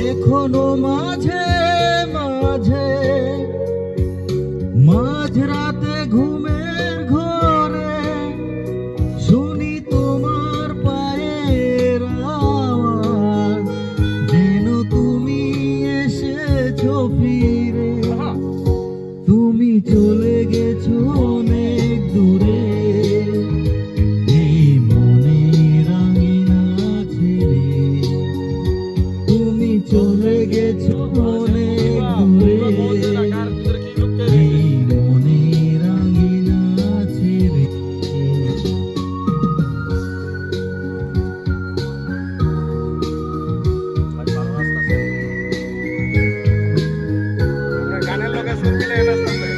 এখনো মাঝে মাঝে মাঝরাতে ঘুমের ঘরে শুনি তোমার পায়ের আওয়াজ, যেন তুমি এসেছো ফিরে। তুমি চলে গেছো অনেক দূরে, এই মনের আঙিনা ছেড়ে। তুমি চলে গেছো অনেক দূরে, এই মনের আঙিনা ছেড়ে। গানের লোকে সুর মিলে নাচতেছে।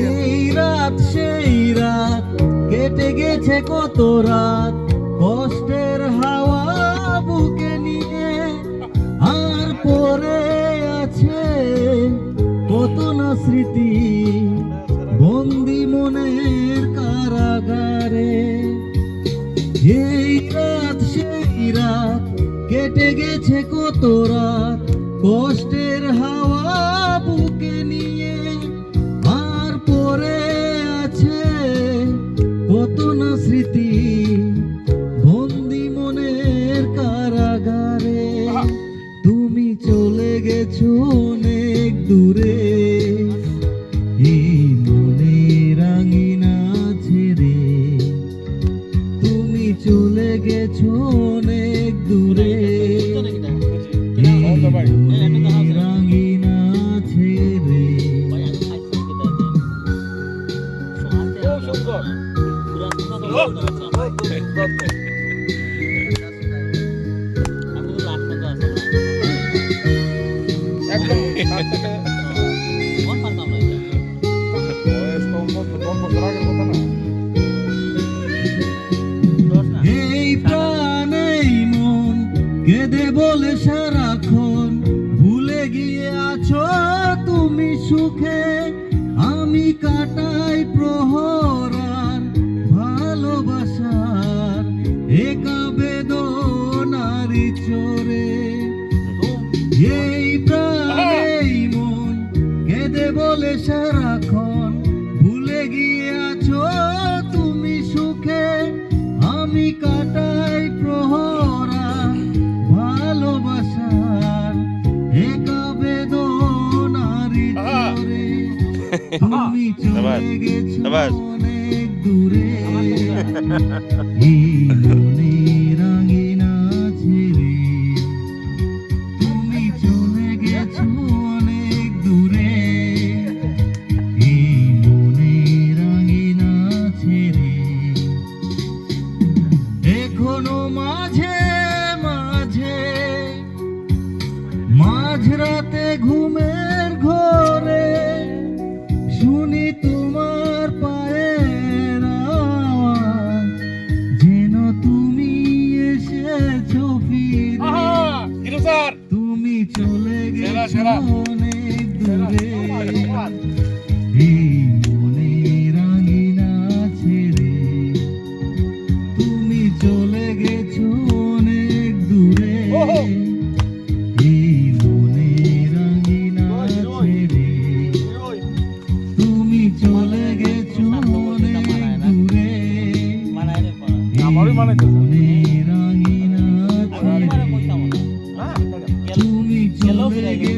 এই রাত সেই রাত কেটে গেছে কত রাত, কষ্টের হাওয়া বুকে নিয়ে। আর পরে আছে কত না স্মৃতি, বন্দি মনের কারাগারে। এই রাত সেই রাত কেটে গেছে কত রাত, কষ্টের হাওয়া বুকে নিয়ে। আর পরে আছে কত না স্মৃতি, বন্দি মনের কারাগারে। তুমি চলে গেছো অনেক দূরে, এই মনের আঙিনা ছেড়ে। তুমি চলে গেছো অনেক দূরে, এই মনের আঙিনা ছেড়ে। এই প্রাণ এই মন কেঁদে বলে সারাক্ষণ, ভুলে গিয়ে আছো তুমি সুখে। আমি কাটাই প্রহর আর ভালোবাসার একা বেদনারি চোরে। এই প্রাণ এই মন কেঁদে বলে সারাক্ষণ, ভুলে গিয়ে আছো তুমি সুখে। আমি কাটাই প্রহরা ভালোবাসার একা বেদনারি চোরে। তুমি চলে গেছো অনেক দূরে, এই মনের আঙিনা ছেড়ে। তুমি চলে গেছো অনেক দূরে, এই মনের আঙিনা ছেড়ে। এখনো মাঝে মাঝে মাঝরাতে ঘুমের ঘরে শুনি তোমার পায়ের আওয়াজ, যেন তুমি এসেছো ফিরে। তুমি চলে গেছো অনেক দূরে, এই মনের আঙিনা ছেড়ে। তুমি চলে গেছো অনেক দূরে, এই মনের আঙিনা ছেড়ে। তুমি চলে গেছো অনেক দূরে, এই মনের আঙিনা ছেড়ে। তুমি চলে গেছো